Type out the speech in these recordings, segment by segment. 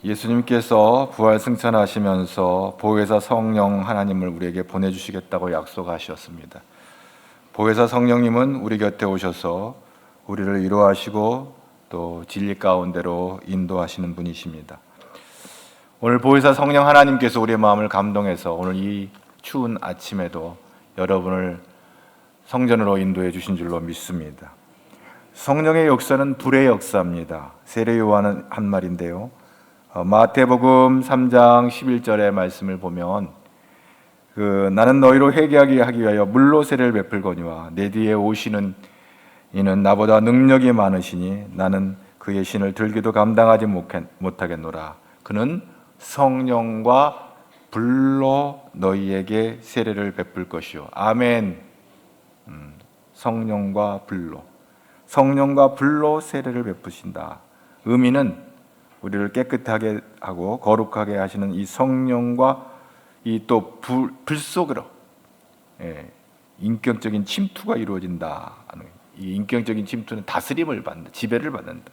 예수님께서 부활 승천하시면서 보혜사 성령 하나님을 우리에게 보내주시겠다고 약속하셨습니다. 보혜사 성령님은 우리 곁에 오셔서 우리를 위로하시고 또 진리 가운데로 인도하시는 분이십니다. 오늘 보혜사 성령 하나님께서 우리의 마음을 감동해서 오늘 이 추운 아침에도 여러분을 성전으로 인도해 주신 줄로 믿습니다. 성령의 역사는 불의 역사입니다. 세례 요한은 한 말인데요, 마태복음 3장 11절의 말씀을 보면 나는 너희로 회개하게 하기 위하여 물로 세례를 베풀거니와 내 뒤에 오시는 이는 나보다 능력이 많으시니 나는 그의 신을 들기도 감당하지 못하겠노라. 그는 성령과 불로 너희에게 세례를 베풀 것이요. 아멘. 성령과 불로 세례를 베푸신다. 의미는 우리를 깨끗하게 하고 거룩하게 하시는 이 성령과 이 또 불 속으로 인격적인 침투가 이루어진다. 이 인격적인 침투는 다스림을 받는다, 지배를 받는다.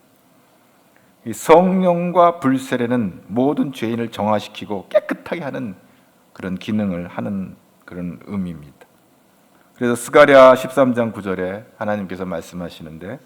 이 성령과 불 세례는 모든 죄인을 정화시키고 깨끗하게 하는 그런 기능을 하는 그런 의미입니다. 그래서 스가랴 13장 9절에 하나님께서 말씀하시는데,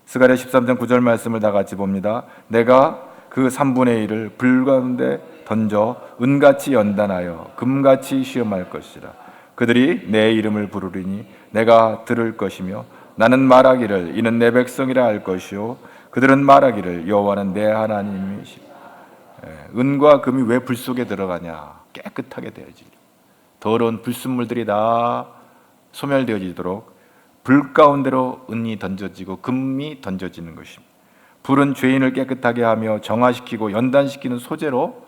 스가랴 13장 9절 말씀을 다 같이 봅니다. 내가 그 3분의 1을 불 가운데 던져 은같이 연단하여 금같이 시험할 것이라. 그들이 내 이름을 부르리니 내가 들을 것이며 나는 말하기를 이는 내 백성이라 할 것이요 그들은 말하기를 여호와는 내 하나님이시. 은과 금이 왜 불 속에 들어가냐? 깨끗하게 되어지리. 더러운 불순물들이 다 소멸되어지도록 불 가운데로 은이 던져지고 금이 던져지는 것입니다. 불은 죄인을 깨끗하게 하며 정화시키고 연단시키는 소재로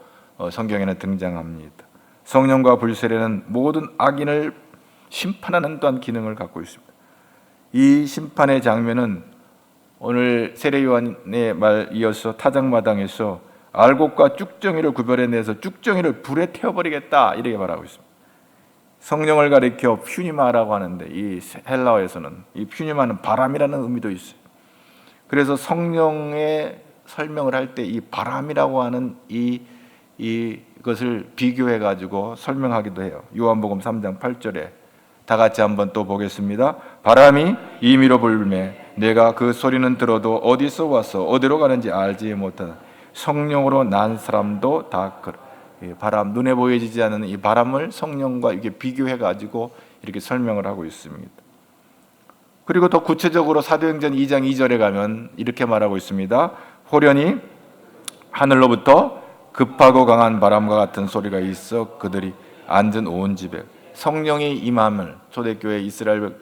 성경에는 등장합니다. 성령과 불 세례는 모든 악인을 심판하는 또한 기능을 갖고 있습니다. 이 심판의 장면은 오늘 세례 요한의 말 이어서 타작마당에서 알곡과 쭉정이를 구별해내서 쭉정이를 불에 태워버리겠다 이렇게 말하고 있습니다. 성령을 가리켜 퓨니마라고 하는데 이 헬라어에서는 이 퓨니마는 바람이라는 의미도 있어요. 그래서 성령의 설명을 할 때 이 바람이라고 하는 이것을 비교해 가지고 설명하기도 해요. 요한복음 3장 8절에 다 같이 한번 또 보겠습니다. 바람이 임의로 불매 내가 그 소리는 들어도 어디서 와서 어디로 가는지 알지 못하는 성령으로 난 사람도 다 그래. 바람, 눈에 보여지지 않는 이 바람을 성령과 이게 비교해 가지고 이렇게 설명을 하고 있습니다. 그리고 더 구체적으로 사도행전 2장 2절에 가면 이렇게 말하고 있습니다. 호련히 하늘로부터 급하고 강한 바람과 같은 소리가 있어 그들이 앉은 온 집에 성령이 임함을, 초대교회 이스라엘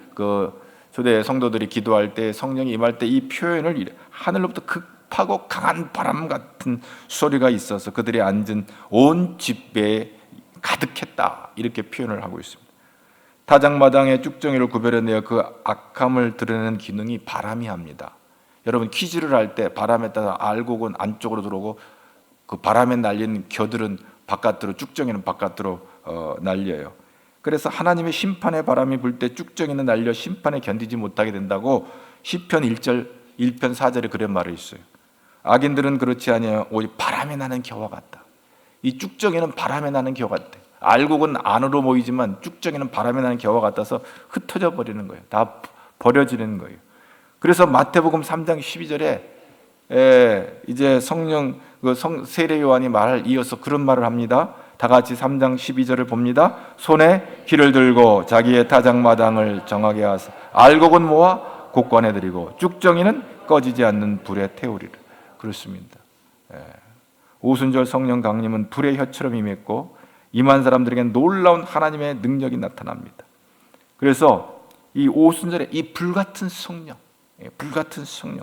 초대 성도들이 기도할 때 성령이 임할 때 이 표현을 하늘로부터 급하고 강한 바람 같은 소리가 있어서 그들이 앉은 온 집에 가득했다 이렇게 표현을 하고 있습니다. 타작마당의 쭉정이를 구별해내어 그 악함을 드러내는 기능이 바람이 합니다. 여러분 퀴즈를 할 때 바람에 따라 알곡은 안쪽으로 들어오고 그 바람에 날리는 겨들은 바깥으로, 쭉정이는 바깥으로 날려요. 그래서 하나님의 심판의 바람이 불 때 쭉정이는 날려 심판에 견디지 못하게 된다고 시편 1편 4절에 그런 말이 있어요. 악인들은 그렇지 아니하여 오직 바람에 나는 겨와 같다. 이 쭉정이는 바람에 나는 겨와 같다. 알곡은 안으로 모이지만 쭉정이는 바람에 나는 겨와 같아서 흩어져 버리는 거예요. 다 버려지는 거예요. 그래서 마태복음 3장 12절에 이제 성령 세례 요한이 말을 이어서 그런 말을 합니다. 다 같이 3장 12절을 봅니다. 손에 기를 들고 자기의 타작마당을 정하게 하사 알곡은 모아 곡관에 드리고 쭉정이는 꺼지지 않는 불에 태우리라. 그렇습니다. 오순절 성령 강림은 불의 혀처럼 임했고 임한 사람들에게는 놀라운 하나님의 능력이 나타납니다. 그래서 이 오순절에 이 불같은 성령,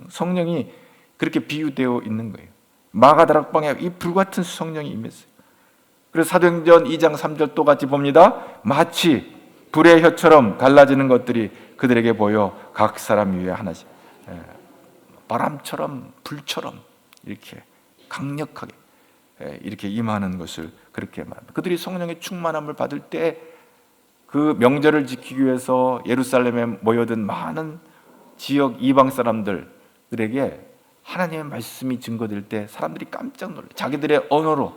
성령이 그렇게 비유되어 있는 거예요. 마가다락방에 이 불같은 성령이 임했어요. 그래서 사도행전 2장 3절 또 같이 봅니다. 마치 불의 혀처럼 갈라지는 것들이 그들에게 보여 각 사람 위에 하나씩 바람처럼 불처럼 이렇게 강력하게 이렇게 임하는 것을 그렇게 말합니다. 그들이 성령의 충만함을 받을 때 그 명절을 지키기 위해서 예루살렘에 모여든 많은 지역 이방 사람들에게 하나님의 말씀이 증거될 때 사람들이 깜짝 놀라요. 자기들의 언어로,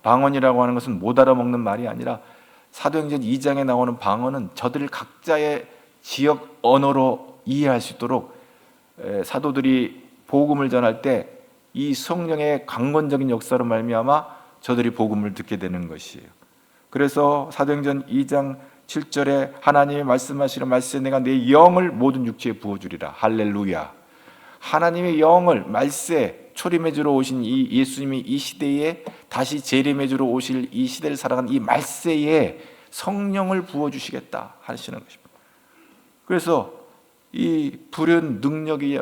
방언이라고 하는 것은 못 알아먹는 말이 아니라 사도행전 2장에 나오는 방언은 저들 각자의 지역 언어로 이해할 수 있도록 사도들이 복음을 전할 때 이 성령의 강권적인 역사로 말미암아 저들이 복음을 듣게 되는 것이에요. 그래서 사도행전 2장 7절에 하나님이 말씀하시는 말씀에 내가 내 영을 모든 육체에 부어주리라. 할렐루야. 하나님의 영을 말세 초림해 주러 오신 이 예수님이 이 시대에 다시 재림해 주러 오실 이 시대를 살아가는 이 말세에 성령을 부어주시겠다 하시는 것입니다. 그래서 이 불은 능력이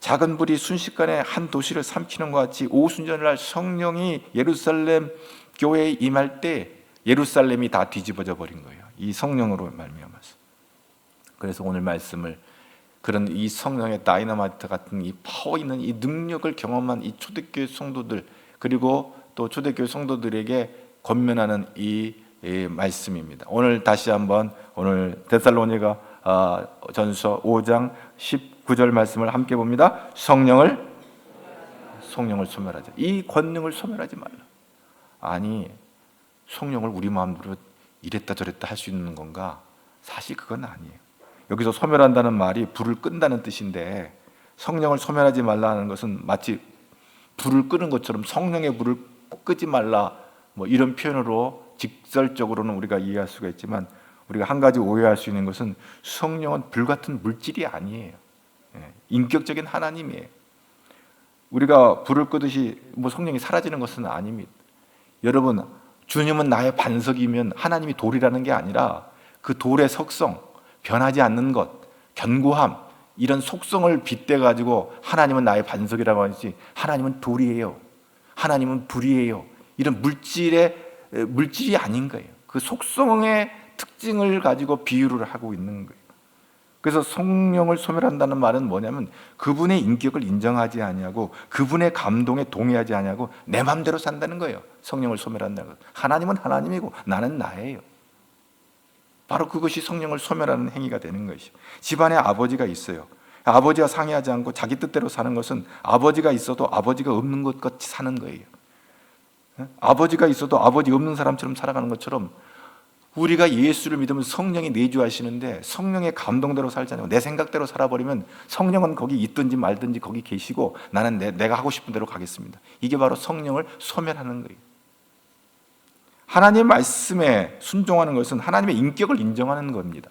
작은 불이 순식간에 한 도시를 삼키는 것 같이 오순절날 성령이 예루살렘 교회에 임할 때 예루살렘이 다 뒤집어져 버린 거예요. 이 성령으로 말미암아서. 그래서 오늘 말씀을 그런 이 성령의 다이너마이트 같은 이 파워 있는 이 능력을 경험한 이 초대교회 성도들, 그리고 또 초대교회 성도들에게 권면하는 이 말씀입니다. 오늘 다시 한번 오늘 데살로니가 전서 5장 19절 말씀을 함께 봅니다. 성령을 소멸하자. 이 권능을 소멸하지 말라. 아니, 성령을 우리 마음대로 이랬다 저랬다 할 수 있는 건가? 사실 그건 아니에요. 여기서 소멸한다는 말이 불을 끈다는 뜻인데, 성령을 소멸하지 말라는 것은 마치 불을 끄는 것처럼 성령의 불을 끄지 말라, 뭐 이런 표현으로 직설적으로는 우리가 이해할 수가 있지만, 우리가 한 가지 오해할 수 있는 것은 성령은 불같은 물질이 아니에요. 인격적인 하나님이에요. 우리가 불을 끄듯이 뭐 성령이 사라지는 것은 아닙니다. 여러분, 주님은 나의 반석이면 하나님이 돌이라는 게 아니라 그 돌의 속성, 변하지 않는 것, 견고함, 이런 속성을 빗대 가지고 하나님은 나의 반석이라고 하지, 하나님은 돌이에요, 하나님은 불이에요, 이런 물질이 아닌 거예요. 그 속성의 특징을 가지고 비유를 하고 있는 거예요. 그래서 성령을 소멸한다는 말은 뭐냐면 그분의 인격을 인정하지 아니하고 그분의 감동에 동의하지 아니하고 내 마음대로 산다는 거예요. 성령을 소멸한다는 것. 하나님은 하나님이고 나는 나예요. 바로 그것이 성령을 소멸하는 행위가 되는 것이죠. 집안에 아버지가 있어요. 아버지와 상의하지 않고 자기 뜻대로 사는 것은 아버지가 있어도 아버지가 없는 것 같이 사는 거예요. 아버지가 있어도 아버지 없는 사람처럼 살아가는 것처럼, 우리가 예수를 믿으면 성령이 내주하시는데 성령의 감동대로 살지 않고 내 생각대로 살아버리면 성령은 거기 있든지 말든지 거기 계시고 나는 내가 하고 싶은 대로 가겠습니다. 이게 바로 성령을 소멸하는 거예요. 하나님의 말씀에 순종하는 것은 하나님의 인격을 인정하는 겁니다.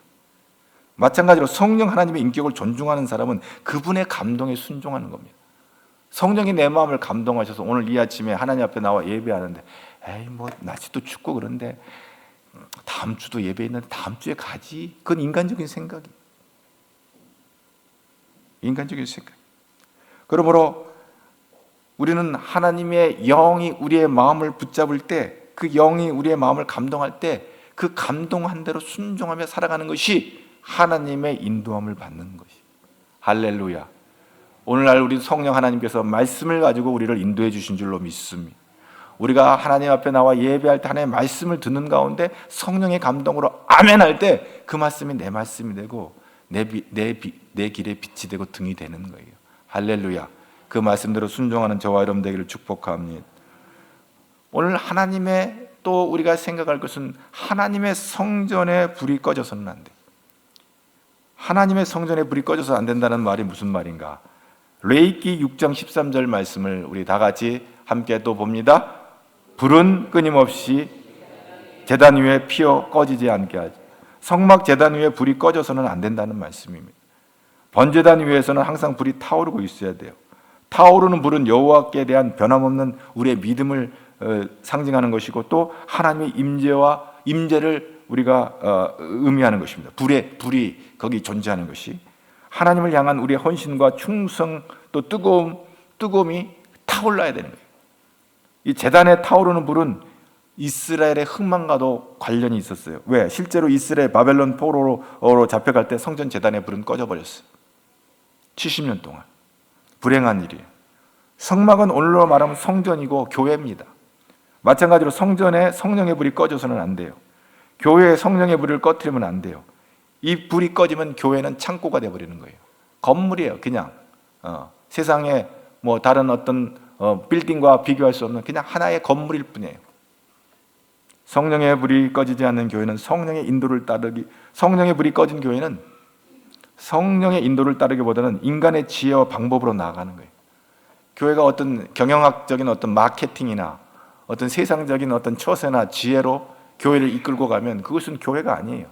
마찬가지로 성령 하나님의 인격을 존중하는 사람은 그분의 감동에 순종하는 겁니다. 성령이 내 마음을 감동하셔서 오늘 이 아침에 하나님 앞에 나와 예배하는데, 에이 뭐 날씨도 춥고 그런데 다음 주도 예배 있는데 다음 주에 가지. 그건 인간적인 생각. 그러므로 우리는 하나님의 영이 우리의 마음을 붙잡을 때, 그 영이 우리의 마음을 감동할 때 그 감동한 대로 순종하며 살아가는 것이 하나님의 인도함을 받는 것이. 할렐루야. 오늘날 우리 성령 하나님께서 말씀을 가지고 우리를 인도해 주신 줄로 믿습니다. 우리가 하나님 앞에 나와 예배할 때 하나님의 말씀을 듣는 가운데 성령의 감동으로 아멘 할 때 그 말씀이 내 말씀이 되고 내 길에 빛이 되고 등이 되는 거예요. 할렐루야. 그 말씀대로 순종하는 저와 여러분 되기를 축복합니다. 오늘 하나님의 또 우리가 생각할 것은 하나님의 성전에 불이 꺼져서는 안 돼. 하나님의 성전에 불이 꺼져서 안 된다는 말이 무슨 말인가? 레위기 6장 13절 말씀을 우리 다 같이 함께 또 봅니다. 불은 끊임없이 제단 위에 피어 꺼지지 않게 하지. 성막 제단 위에 불이 꺼져서는 안 된다는 말씀입니다. 번제단 위에서는 항상 불이 타오르고 있어야 돼요. 타오르는 불은 여호와께 대한 변함없는 우리의 믿음을 상징하는 것이고, 또 하나님의 임재를 우리가 의미하는 것입니다. 불이 거기 존재하는 것이 하나님을 향한 우리의 헌신과 충성, 또 뜨거움이 타올라야 되는 거예요. 이 제단에 타오르는 불은 이스라엘의 흥망과도 관련이 있었어요. 왜? 실제로 이스라엘 바벨론 포로로 잡혀갈 때 성전 제단의 불은 꺼져버렸어요. 70년 동안. 불행한 일이에요. 성막은 오늘로 말하면 성전이고 교회입니다. 마찬가지로 성전에 성령의 불이 꺼져서는 안 돼요. 교회에 성령의 불을 꺼뜨리면 안 돼요. 이 불이 꺼지면 교회는 창고가 되어버리는 거예요. 건물이에요. 그냥 세상에 뭐 다른 어떤 빌딩과 비교할 수 없는 그냥 하나의 건물일 뿐이에요. 성령의 불이 꺼지지 않는 교회는 성령의 인도를 따르기, 성령의 불이 꺼진 교회는 성령의 인도를 따르기보다는 인간의 지혜와 방법으로 나아가는 거예요. 교회가 어떤 경영학적인 어떤 마케팅이나 어떤 세상적인 어떤 처세나 지혜로 교회를 이끌고 가면 그것은 교회가 아니에요.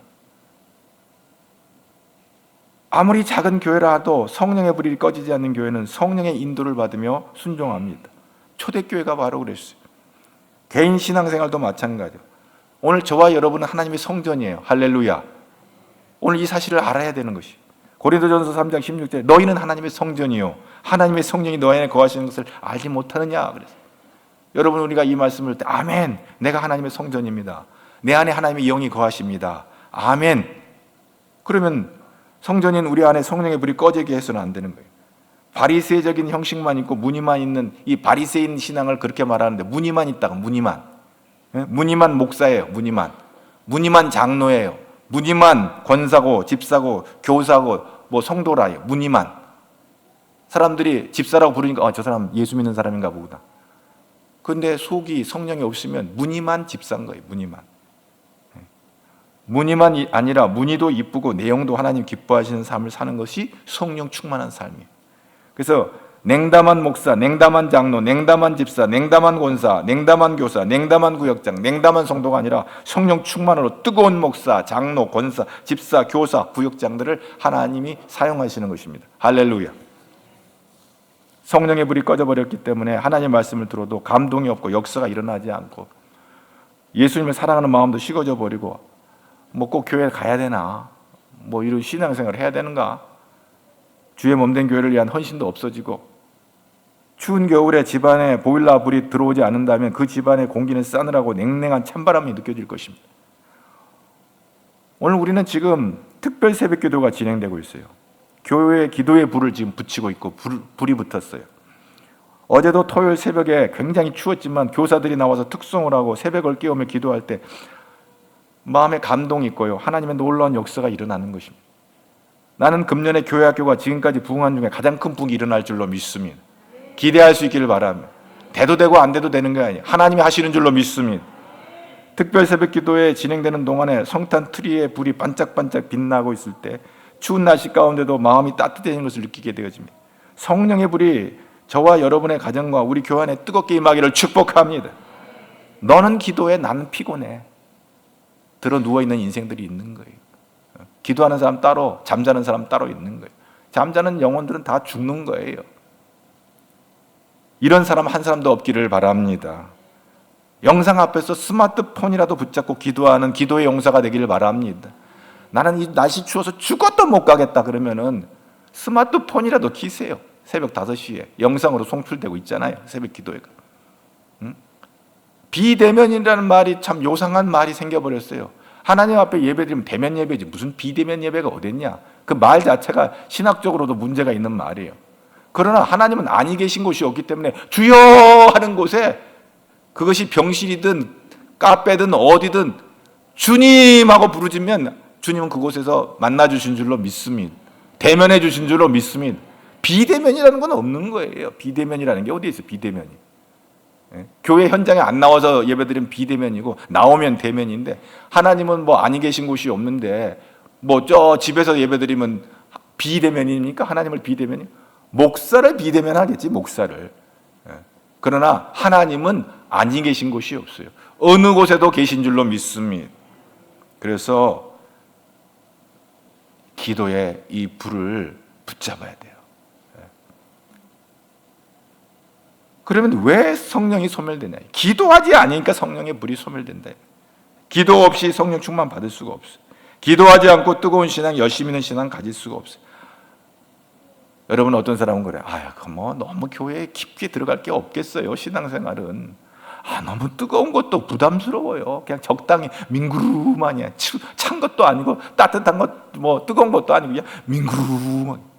아무리 작은 교회라도 성령의 불이 꺼지지 않는 교회는 성령의 인도를 받으며 순종합니다. 초대교회가 바로 그랬어요. 개인 신앙생활도 마찬가지예요. 오늘 저와 여러분은 하나님의 성전이에요. 할렐루야. 오늘 이 사실을 알아야 되는 것이. 고린도전서 3장 16절 너희는 하나님의 성전이요 하나님의 성령이 너희 안에 거하시는 것을 알지 못하느냐 그랬어요. 여러분, 우리가 이 말씀을 할 때 아멘, 내가 하나님의 성전입니다. 내 안에 하나님의 영이 거하십니다. 아멘. 그러면 성전인 우리 안에 성령의 불이 꺼지게 해서는 안 되는 거예요. 바리새적인 형식만 있고 무늬만 있는 이 바리새인 신앙을 그렇게 말하는데, 무늬만 있다가 무늬만 목사예요. 무늬만 장로예요. 무늬만 권사고 집사고 교사고 뭐 성도라요. 무늬만. 사람들이 집사라고 부르니까 저 사람 예수 믿는 사람인가 보다. 그런데 속이 성령이 없으면 무늬만 집사인 거예요. 무늬만 아니라 무늬도 이쁘고 내용도 하나님 기뻐하시는 삶을 사는 것이 성령 충만한 삶이에요. 그래서 냉담한 목사, 냉담한 장로, 냉담한 집사, 냉담한 권사, 냉담한 교사, 냉담한 구역장, 냉담한 성도가 아니라 성령 충만으로 뜨거운 목사, 장로, 권사, 집사, 교사, 구역장들을 하나님이 사용하시는 것입니다. 할렐루야. 성령의 불이 꺼져버렸기 때문에 하나님의 말씀을 들어도 감동이 없고 역사가 일어나지 않고 예수님을 사랑하는 마음도 식어져 버리고 뭐 꼭 교회에 가야 되나, 뭐 이런 신앙생활을 해야 되는가, 주의 몸된 교회를 위한 헌신도 없어지고, 추운 겨울에 집안에 보일러 불이 들어오지 않는다면 그 집안의 공기는 싸늘하고 냉랭한 찬바람이 느껴질 것입니다. 오늘 우리는 지금 특별 새벽 기도가 진행되고 있어요. 교회 기도의 불을 지금 붙이고 있고 불이 붙었어요. 어제도 토요일 새벽에 굉장히 추웠지만 교사들이 나와서 특송을 하고 새벽을 깨우며 기도할 때 마음에 감동이 있고요. 하나님의 놀라운 역사가 일어나는 것입니다. 나는 금년에 교회 학교가 지금까지 부흥한 중에 가장 큰 부흥이 일어날 줄로 믿습니다. 기대할 수 있기를 바랍니다. 돼도 되고 안 돼도 되는 게 아니에요. 하나님이 하시는 줄로 믿습니다. 특별 새벽 기도에 진행되는 동안에 성탄 트리의 불이 반짝반짝 빛나고 있을 때 추운 날씨 가운데도 마음이 따뜻해지는 것을 느끼게 되어집니다. 성령의 불이 저와 여러분의 가정과 우리 교회 안에 뜨겁게 임하기를 축복합니다. 너는 기도해, 나는 피곤해. 들어 누워있는 인생들이 있는 거예요. 기도하는 사람 따로, 잠자는 사람 따로 있는 거예요. 잠자는 영혼들은 다 죽는 거예요. 이런 사람 한 사람도 없기를 바랍니다. 영상 앞에서 스마트폰이라도 붙잡고 기도하는 기도의 용사가 되기를 바랍니다. 나는 이 날씨 추워서 죽어도 못 가겠다 그러면은 스마트폰이라도 키세요. 새벽 5시에 영상으로 송출되고 있잖아요. 새벽 기도회가. 비대면이라는 말이 참 요상한 말이 생겨버렸어요. 하나님 앞에 예배드리면 대면 예배지 무슨 비대면 예배가 어딨냐. 그 말 자체가 신학적으로도 문제가 있는 말이에요. 그러나 하나님은 아니 계신 곳이 없기 때문에 주여 하는 곳에, 그것이 병실이든 카페든 어디든 주님 하고 부르짖으면 주님은 그곳에서 만나주신 줄로 믿습니다. 대면해 주신 줄로 믿습니다. 비대면이라는 건 없는 거예요. 비대면이라는 게 어디 있어요? 비대면이. 교회 현장에 안 나와서 예배드리면 비대면이고 나오면 대면인데, 하나님은 뭐 아니 계신 곳이 없는데 뭐 저 집에서 예배드리면 비대면입니까? 하나님을 비대면이? 목사를 비대면 하겠지, 목사를. 그러나 하나님은 아니 계신 곳이 없어요. 어느 곳에도 계신 줄로 믿습니다. 그래서 기도에 이 불을 붙잡아야 돼요. 그러면 왜 성령이 소멸되냐? 기도하지 않으니까 성령의 불이 소멸된다. 기도 없이 성령 충만 받을 수가 없어요. 기도하지 않고 뜨거운 신앙, 열심히 있는 신앙 가질 수가 없어요. 여러분, 어떤 사람은 그래요. 뭐 너무 교회에 깊게 들어갈 게 없겠어요. 신앙생활은. 너무 뜨거운 것도 부담스러워요. 그냥 적당히 민구루만이야. 찬 것도 아니고 따뜻한 것, 뭐 뜨거운 것도 아니고 그냥 민구루만.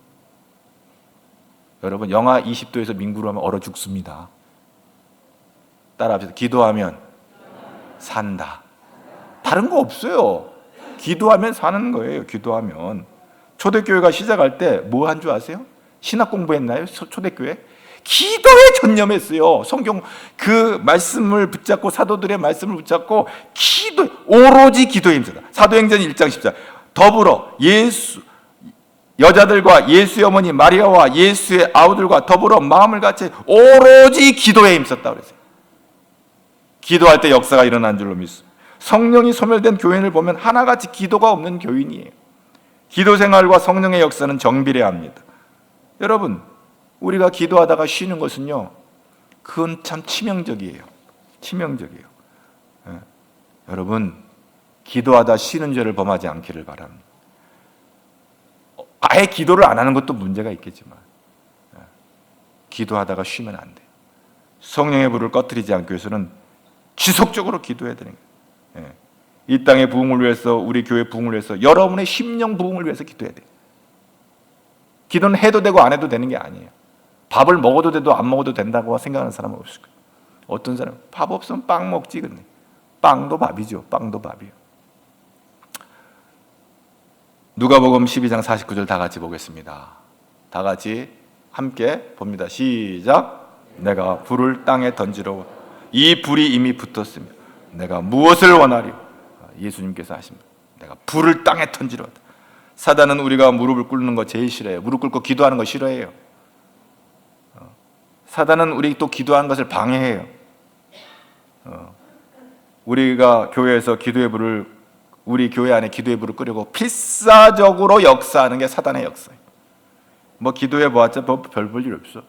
여러분, 영하 20도에서 민구루하면 얼어 죽습니다. 따라합시다. 기도하면 산다. 다른 거 없어요. 기도하면 사는 거예요. 기도하면. 초대교회가 시작할 때 뭐 한 줄 아세요? 신학 공부했나요? 초대교회? 기도에 전념했어요. 성경 그 말씀을 붙잡고, 사도들의 말씀을 붙잡고 오로지 기도에 힘쓰다. 사도행전 1장 14. 더불어 여자들과 예수의 어머니 마리아와 예수의 아우들과 더불어 마음을 같이 오로지 기도에 힘썼다 그랬어요. 기도할 때 역사가 일어난 줄로 믿습니다. 성령이 소멸된 교인을 보면 하나같이 기도가 없는 교인이에요. 기도 생활과 성령의 역사는 정비례 합니다. 여러분, 우리가 기도하다가 쉬는 것은요, 그건 참 치명적이에요. 치명적이에요. 여러분, 기도하다 쉬는 죄를 범하지 않기를 바랍니다. 아예 기도를 안 하는 것도 문제가 있겠지만 기도하다가 쉬면 안 돼요. 성령의 불을 꺼뜨리지 않기 위해서는 지속적으로 기도해야 되는 거예요. 이 땅의 부흥을 위해서, 우리 교회 부흥을 위해서, 여러분의 심령 부흥을 위해서 기도해야 돼요. 기도는 해도 되고 안 해도 되는 게 아니에요. 밥을 먹어도 돼도 안 먹어도 된다고 생각하는 사람은 없을 거예요. 어떤 사람은 밥 없으면 빵 먹지. 근데 빵도 밥이죠. 빵도 밥이에요. 누가복음 12장 49절 다 같이 보겠습니다. 다 같이 함께 봅니다. 시작. 내가 불을 땅에 던지러 이 불이 이미 붙었으며 내가 무엇을 원하리요? 예수님께서 하십니다. 내가 불을 땅에 던지러 왔다. 사단은 우리가 무릎을 꿇는 거 제일 싫어해요. 무릎 꿇고 기도하는 거 싫어해요. 사단은 우리 또 기도하는 것을 방해해요. 우리가 교회에서 기도의 불을, 우리 교회 안에 기도의 불을 끄려고 필사적으로 역사하는 게 사단의 역사예요. 뭐 기도해보았자 별 볼 일 없어.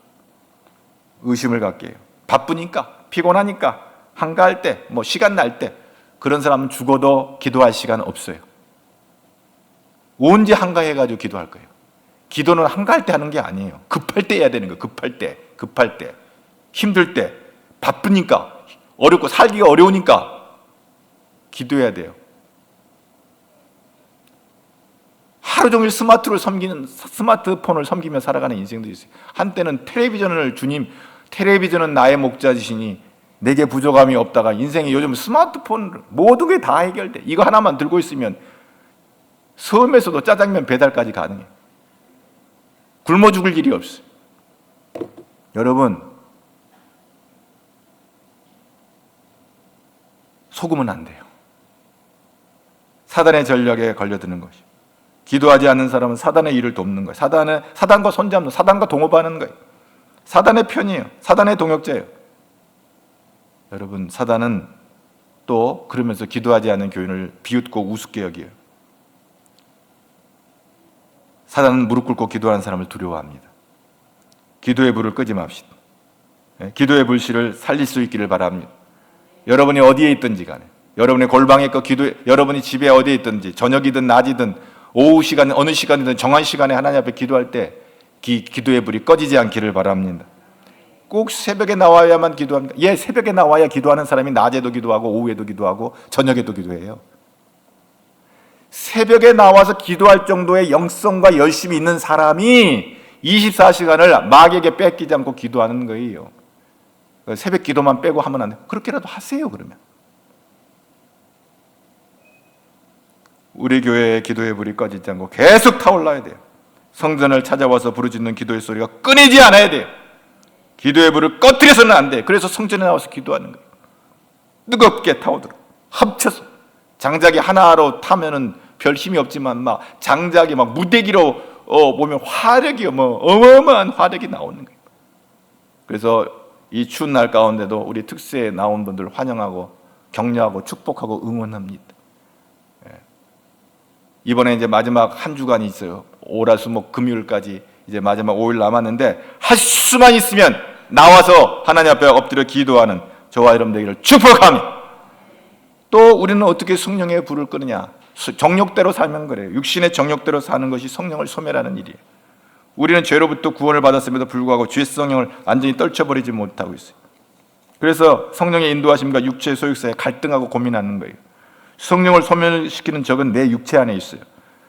의심을 갖게 해요. 바쁘니까, 피곤하니까, 한가할 때, 뭐 시간 날 때, 그런 사람은 죽어도 기도할 시간 없어요. 언제 한가해가지고 기도할 거예요? 기도는 한가할 때 하는 게 아니에요. 급할 때 해야 되는 거예요. 급할 때, 힘들 때, 바쁘니까, 어렵고 살기가 어려우니까 기도해야 돼요. 하루 종일 스마트폰을 섬기며 살아가는 인생도 있어요. 한때는 텔레비전은 나의 목자지시니 내게 부족함이 없다가, 인생이 요즘 스마트폰 모든 게 다 해결돼. 이거 하나만 들고 있으면 섬에서도 짜장면 배달까지 가능해. 굶어 죽을 일이 없어요. 여러분, 속으면 안 돼요. 사단의 전략에 걸려드는 것이. 기도하지 않는 사람은 사단의 일을 돕는 거예요. 사단과 손잡는, 사단과 동업하는 거예요. 사단의 편이에요. 사단의 동역자예요. 여러분, 사단은 또 그러면서 기도하지 않는 교인을 비웃고 우습게 여겨요. 사단은 무릎 꿇고 기도하는 사람을 두려워합니다. 기도의 불을 끄지 맙시다. 기도의 불씨를 살릴 수 있기를 바랍니다. 여러분이 어디에 있든지 간에, 여러분의 골방에 있고 여러분이 집에 어디에 있든지, 저녁이든 낮이든 오후 시간, 어느 시간이든 정한 시간에 하나님 앞에 기도할 때 기도의 불이 꺼지지 않기를 바랍니다. 꼭 새벽에 나와야만 기도합니다. 새벽에 나와야 기도하는 사람이 낮에도 기도하고 오후에도 기도하고 저녁에도 기도해요. 새벽에 나와서 기도할 정도의 영성과 열심이 있는 사람이 24시간을 마귀에게 뺏기지 않고 기도하는 거예요. 새벽 기도만 빼고 하면 안 돼요. 그렇게라도 하세요. 그러면 우리 교회의 기도의 불이 꺼지지 않고 계속 타올라야 돼요. 성전을 찾아와서 부르짖는 기도의 소리가 끊이지 않아야 돼요. 기도의 불을 꺼뜨려서는 안 돼. 그래서 성전에 나와서 기도하는 거예요. 뜨겁게 타오도록 합쳐서. 장작이 하나로 타면은 별 힘이 없지만 막 장작이 막 무대기로 보면 화력이 어마어마한 화력이 나오는 거예요. 그래서 이 추운 날 가운데도 우리 특세에 나온 분들 환영하고 격려하고 축복하고 응원합니다. 이번에 이제 마지막 한 주간이 있어요. 월화수목 금요일까지 이제 마지막 5일 남았는데, 할 수만 있으면 나와서 하나님 앞에 엎드려 기도하는 저와 여러분 되기를 축복합니다. 또 우리는 어떻게 성령의 불을 끄느냐? 정욕대로 살면 그래요. 육신의 정욕대로 사는 것이 성령을 소멸하는 일이에요. 우리는 죄로부터 구원을 받았음에도 불구하고 죄 성령을 완전히 떨쳐버리지 못하고 있어요. 그래서 성령의 인도하심과 육체의 소욕 사이에 갈등하고 고민하는 거예요. 성령을 소멸시키는 적은 내 육체 안에 있어요.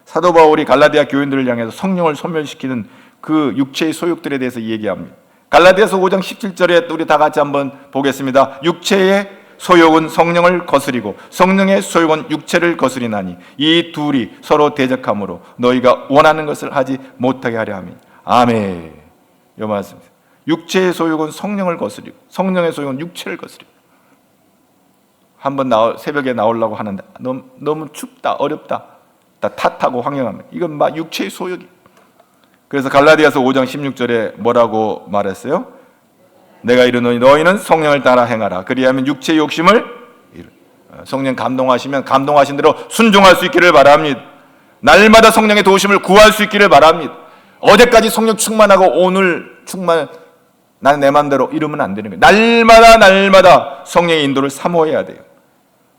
사도 바울이 갈라디아 교인들을 향해서 성령을 소멸시키는 그 육체의 소욕들에 대해서 얘기합니다. 갈라디아서 5장 17절에 우리 다 같이 한번 보겠습니다. 육체의 소욕은 성령을 거스리고 성령의 소욕은 육체를 거스리나니 이 둘이 서로 대적하므로 너희가 원하는 것을 하지 못하게 하려 함이니. 아멘. 이 말씀. 육체의 소욕은 성령을 거스리고 성령의 소욕은 육체를 거스리고. 한번 새벽에 나오려고 하는데 너무 춥다, 어렵다, 다 탓하고 황영합니다. 이건 막 육체의 소욕이. 그래서 갈라디아서 5장 16절에 뭐라고 말했어요? 내가 이르노니 너희는 성령을 따라 행하라. 그리하면 육체의 욕심을 성령 감동하시면 감동하신 대로 순종할 수 있기를 바랍니다. 날마다 성령의 도우심을 구할 수 있기를 바랍니다. 어제까지 성령 충만하고 오늘 충만, 나는 내 맘대로 이러면 안 되는 거예요. 날마다 성령의 인도를 사모해야 돼요.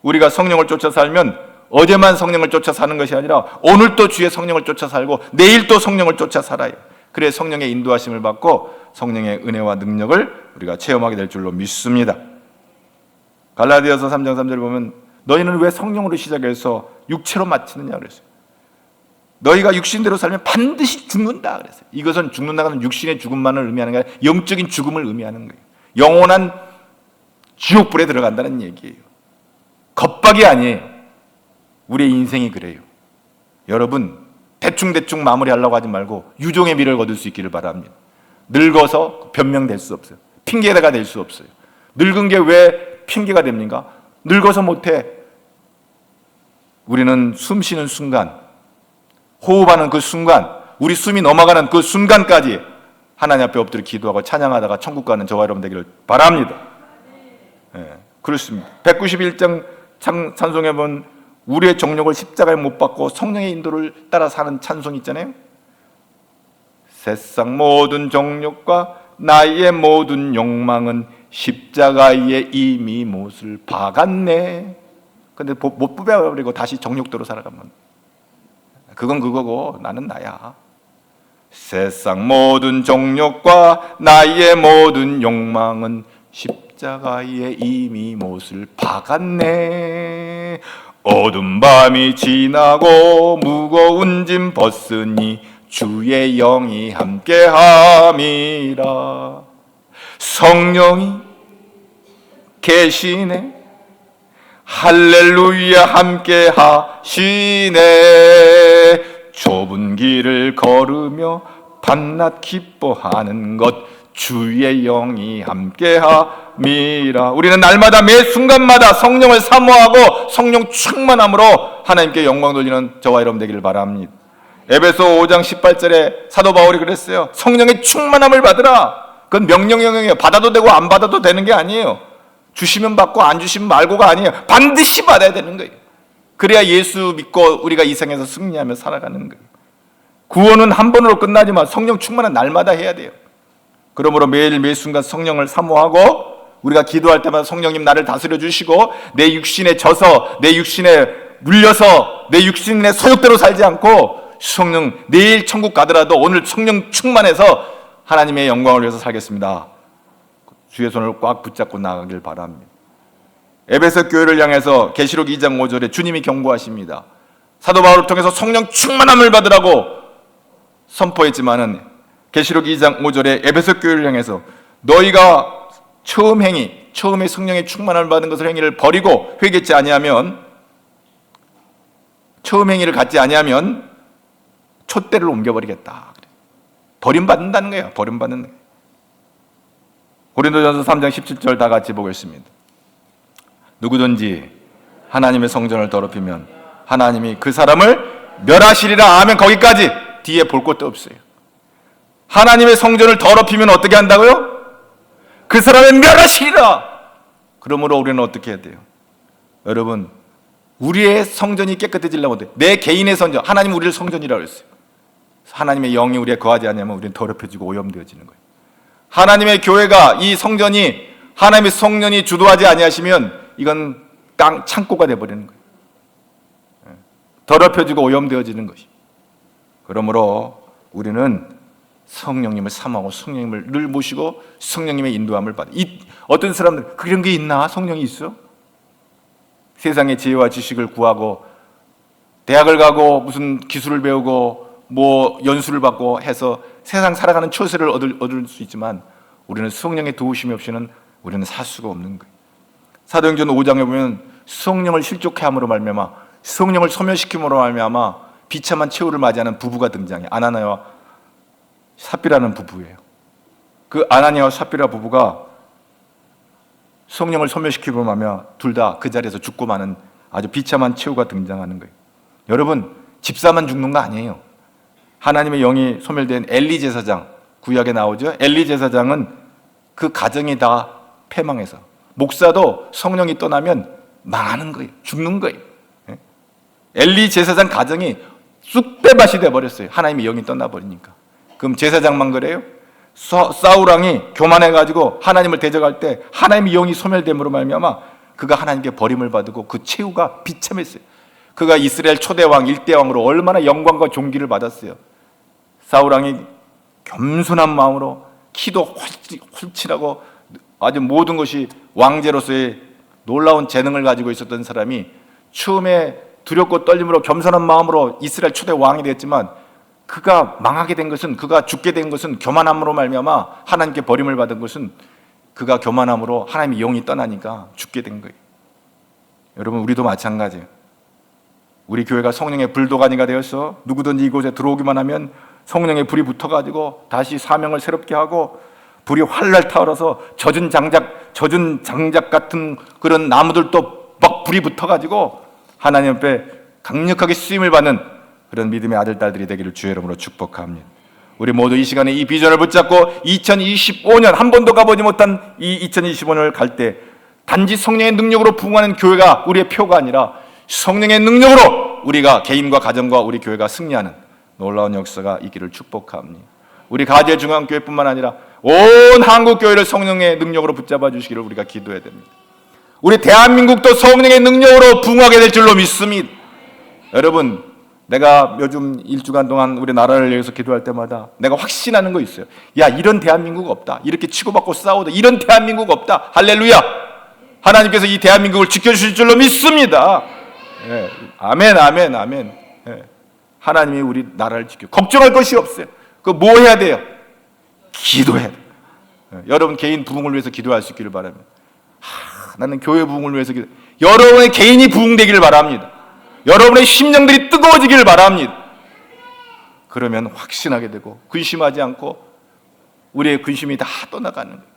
우리가 성령을 쫓아 살면 어제만 성령을 쫓아 사는 것이 아니라 오늘 또 주의 성령을 쫓아 살고 내일 또 성령을 쫓아 살아요. 그래 성령의 인도하심을 받고 성령의 은혜와 능력을 우리가 체험하게 될 줄로 믿습니다. 갈라디아서 3장 3절을 보면 너희는 왜 성령으로 시작해서 육체로 마치느냐 그랬어요. 너희가 육신대로 살면 반드시 죽는다 그랬어요. 이것은 죽는다는 육신의 죽음만을 의미하는 게 아니라 영적인 죽음을 의미하는 거예요. 영원한 지옥불에 들어간다는 얘기예요. 겁박이 아니에요. 우리의 인생이 그래요. 여러분 대충 마무리하려고 하지 말고 유종의 미를 거둘 수 있기를 바랍니다. 늙어서 변명될 수 없어요. 핑계가 될 수 없어요. 늙은 게 왜 핑계가 됩니까? 늙어서 못해. 우리는 숨 쉬는 순간, 호흡하는 그 순간, 우리 숨이 넘어가는 그 순간까지 하나님 앞에 엎드려 기도하고 찬양하다가 천국 가는 저와 여러분 되기를 바랍니다. 그렇습니다. 191장 찬송에 보면 우리의 정욕을 십자가에 못 박고 성령의 인도를 따라 사는 찬송이 있잖아요. 세상 모든 정욕과 나의 모든 욕망은 십자가에 이미 못을 박았네. 근데 못 부벼버리고 다시 정욕대로 살아가면 그건 그거고 나는 나야. 세상 모든 정욕과 나의 모든 욕망은 십자가에 이미 못을 박았네. 어두운 밤이 지나고 무거운 짐 벗으니 주의 영이 함께함이라. 성령이 계시네. 할렐루야 함께하시네. 좁은 길을 걸으며 밤낮 기뻐하는 것 주의 영이 함께함이라. 우리는 날마다 매 순간마다 성령을 사모하고 성령 충만함으로 하나님께 영광 돌리는 저와 여러분 되기를 바랍니다. 에베소 5장 18절에 사도 바울이 그랬어요. 성령의 충만함을 받으라. 그건 명령형이에요. 받아도 되고 안 받아도 되는 게 아니에요. 주시면 받고 안 주시면 말고가 아니에요. 반드시 받아야 되는 거예요. 그래야 예수 믿고 우리가 이 생에서 승리하며 살아가는 거예요. 구원은 한 번으로 끝나지만 성령 충만은 날마다 해야 돼요. 그러므로 매일 매 순간 성령을 사모하고 우리가 기도할 때마다 성령님 나를 다스려 주시고 내 육신에 져서 내 육신에 물려서 내 육신의 소욕대로 살지 않고 성령 내일 천국 가더라도 오늘 성령 충만해서 하나님의 영광을 위해서 살겠습니다. 주의 손을 꽉 붙잡고 나가길 바랍니다. 에베소 교회를 향해서 계시록 2장 5절에 주님이 경고하십니다. 사도 바울을 통해서 성령 충만함을 받으라고 선포했지만은 계시록 2장 5절에 에베소 교회를 향해서 너희가 처음에 성령의 충만함을 받은 것을 행위를 버리고 회개치 아니하면 처음 행위를 갖지 아니하면 촛대를 옮겨버리겠다. 버림받는다는 거예요. 버림받는 거예요. 고린도전서 3장 17절 다 같이 보겠습니다. 누구든지 하나님의 성전을 더럽히면 하나님이 그 사람을 멸하시리라. 아멘. 거기까지. 뒤에 볼 것도 없어요. 하나님의 성전을 더럽히면 어떻게 한다고요? 그 사람을 멸하시리라. 그러므로 우리는 어떻게 해야 돼요? 여러분, 우리의 성전이 깨끗해지려고 돼. 내 개인의 성전, 하나님 우리를 성전이라고 했어요. 하나님의 영이 우리에 거하지 않으면 우리는 더럽혀지고 오염되어지는 거예요. 하나님의 교회가 이 성전이 하나님의 성령이 주도하지 아니하시면 이건 창고가 되어버리는 거예요. 더럽혀지고 오염되어지는 것이. 그러므로 우리는 성령님을 사모하고 성령님을 늘 모시고 성령님의 인도함을 받아. 어떤 사람들 그런 게 있나? 성령이 있어? 세상의 지혜와 지식을 구하고 대학을 가고 무슨 기술을 배우고 뭐 연수를 받고 해서 세상 살아가는 처세를 얻을 수 있지만 우리는 성령의 도우심이 없이는 우리는 살 수가 없는 거예요. 사도행전 5장에 보면 성령을 실족해 함으로 말미암아 성령을 소멸시킴으로 말미암아 비참한 최후를 맞이하는 부부가 등장해. 아나니아와 삽비라는 부부예요. 그 아나니아와 삽비라 부부가 성령을 소멸시키고 나면 둘 다 그 자리에서 죽고 마는 아주 비참한 최후가 등장하는 거예요. 여러분, 집사만 죽는 거 아니에요. 하나님의 영이 소멸된 엘리 제사장, 구약에 나오죠. 엘리 제사장은 그 가정이 다 패망해서, 목사도 성령이 떠나면 망하는 거예요. 죽는 거예요. 엘리 제사장 가정이 쑥대밭이 돼버렸어요. 하나님의 영이 떠나버리니까. 그럼 제사장만 그래요? 사울왕이 교만해가지고 하나님을 대적할 때 하나님의 영이 소멸됨으로 말미암아 그가 하나님께 버림을 받고 그 최후가 비참했어요. 그가 이스라엘 초대왕, 일대왕으로 얼마나 영광과 존귀를 받았어요. 사울왕이 겸손한 마음으로 키도 홀칠하고 아주 모든 것이 왕제로서의 놀라운 재능을 가지고 있었던 사람이 처음에 두렵고 떨림으로 겸손한 마음으로 이스라엘 초대 왕이 됐지만 그가 망하게 된 것은, 그가 죽게 된 것은 교만함으로 말미암아 하나님께 버림을 받은 것은 그가 교만함으로 하나님의 영이 떠나니까 죽게 된 거예요. 여러분, 우리도 마찬가지예요. 우리 교회가 성령의 불도가니가 되어서 누구든지 이곳에 들어오기만 하면 성령의 불이 붙어가지고 다시 사명을 새롭게 하고 불이 활활 타오르서 젖은 장작 같은 그런 나무들도 막 불이 붙어가지고 하나님 앞에 강력하게 쓰임을 받는 그런 믿음의 아들, 딸들이 되기를 주의 이름으로 축복합니다. 우리 모두 이 시간에 이 비전을 붙잡고 2025년 한 번도 가보지 못한 이 2025년을 갈 때 단지 성령의 능력으로 부흥하는 교회가 우리의 표가 아니라 성령의 능력으로 우리가 개인과 가정과 우리 교회가 승리하는 놀라운 역사가 있기를 축복합니다. 우리 가지의 중앙교회뿐만 아니라 온 한국교회를 성령의 능력으로 붙잡아 주시기를 우리가 기도해야 됩니다. 우리 대한민국도 성령의 능력으로 부흥하게 될 줄로 믿습니다. 여러분, 내가 요즘 일주간 동안 우리 나라를 위해서 기도할 때마다 내가 확신하는 거 있어요. 야, 이런 대한민국 없다. 이렇게 치고받고 싸우다 이런 대한민국 없다. 할렐루야. 하나님께서 이 대한민국을 지켜주실 줄로 믿습니다. 예, 아멘, 아멘, 아멘. 예, 하나님이 우리 나라를 지켜. 걱정할 것이 없어요. 그 뭐 해야 돼요? 기도해야 돼요. 예, 여러분 개인 부흥을 위해서 기도할 수 있기를 바랍니다. 나는 교회 부흥을 위해서 기도. 여러분의 개인이 부흥되기를 바랍니다. 여러분의 심령들이 뜨거워지기를 바랍니다. 그러면 확신하게 되고 근심하지 않고 우리의 근심이 다 떠나가는 거예요.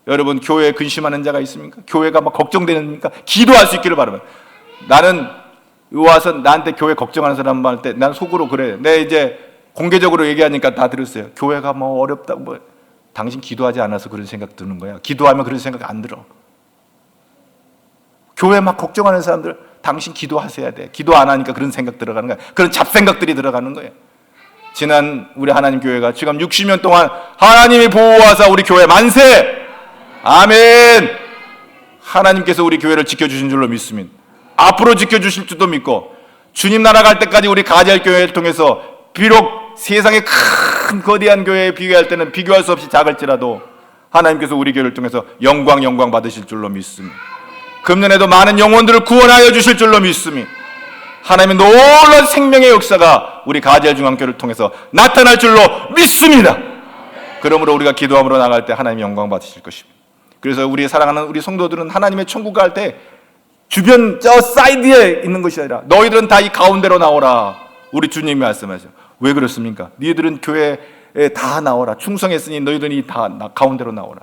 여러분, 교회에 근심하는 자가 있습니까? 교회가 막 걱정되니까 기도할 수 있기를 바랍니다. 나는 와서 나한테 교회 걱정하는 사람 말 때 난 속으로 그래. 내 이제 공개적으로 얘기하니까 다 들었어요. 교회가 뭐 어렵다고. 뭐. 당신 기도하지 않아서 그런 생각 드는 거야. 기도하면 그런 생각 안 들어. 교회 막 걱정하는 사람들, 당신 기도하셔야 돼. 기도 안 하니까 그런 생각 들어가는 거야. 그런 잡생각들이 들어가는 거예요. 지난 우리 하나님 교회가 지금 60년 동안 하나님이 보호하사 우리 교회 만세! 아멘! 하나님께서 우리 교회를 지켜주신 줄로 믿습니다. 앞으로 지켜주실 줄도 믿고 주님 나라 갈 때까지 우리 가지할 교회를 통해서 비록 세상의 큰 거대한 교회에 비교할 때는 비교할 수 없이 작을지라도 하나님께서 우리 교회를 통해서 영광 받으실 줄로 믿습니다. 금년에도 많은 영혼들을 구원하여 주실 줄로 믿습니다. 하나님의 놀라운 생명의 역사가 우리 가지할 중앙교회를 통해서 나타날 줄로 믿습니다. 그러므로 우리가 기도함으로 나갈 때 하나님 영광 받으실 것입니다. 그래서 우리 사랑하는 우리 성도들은 하나님의 천국 갈 때 주변 저 사이드에 있는 것이 아니라 너희들은 다 이 가운데로 나오라. 우리 주님이 말씀하셔. 왜 그렇습니까? 너희들은 교회에 다 나오라. 충성했으니 너희들이 다 가운데로 나오라.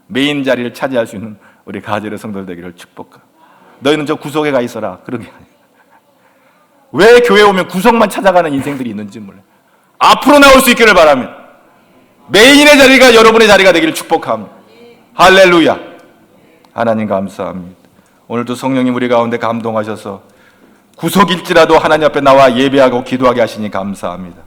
메인 자리를 차지할 수 있는 우리 가지의 성도들 되기를 축복하. 너희는 저 구석에 가 있어라. 그런 게 아니야. 왜 교회 오면 구석만 찾아가는 인생들이 있는지 몰라요. 앞으로 나올 수 있기를 바랍니다. 메인의 자리가 여러분의 자리가 되기를 축복합니다. 할렐루야. 하나님 감사합니다. 오늘도 성령님 우리 가운데 감동하셔서 구석일지라도 하나님 앞에 나와 예배하고 기도하게 하시니 감사합니다.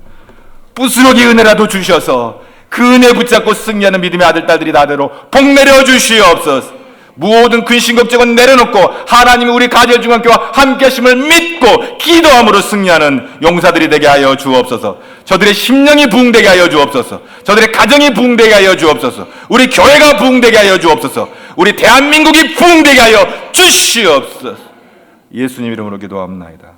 부스러기 은혜라도 주셔서 그 은혜 붙잡고 승리하는 믿음의 아들, 딸들이 나대로 복 내려 주시옵소서. 모든 근심 걱정은 내려놓고 하나님이 우리 가지의 중앙교회와 함께 하심을 믿고 기도함으로 승리하는 용사들이 되게 하여 주옵소서. 저들의 심령이 부흥되게 하여 주옵소서. 저들의 가정이 부흥되게 하여 주옵소서. 우리 교회가 부흥되게 하여 주옵소서. 우리 대한민국이 부흥되게 하여 주시옵소서. 예수님 이름으로 기도합니다.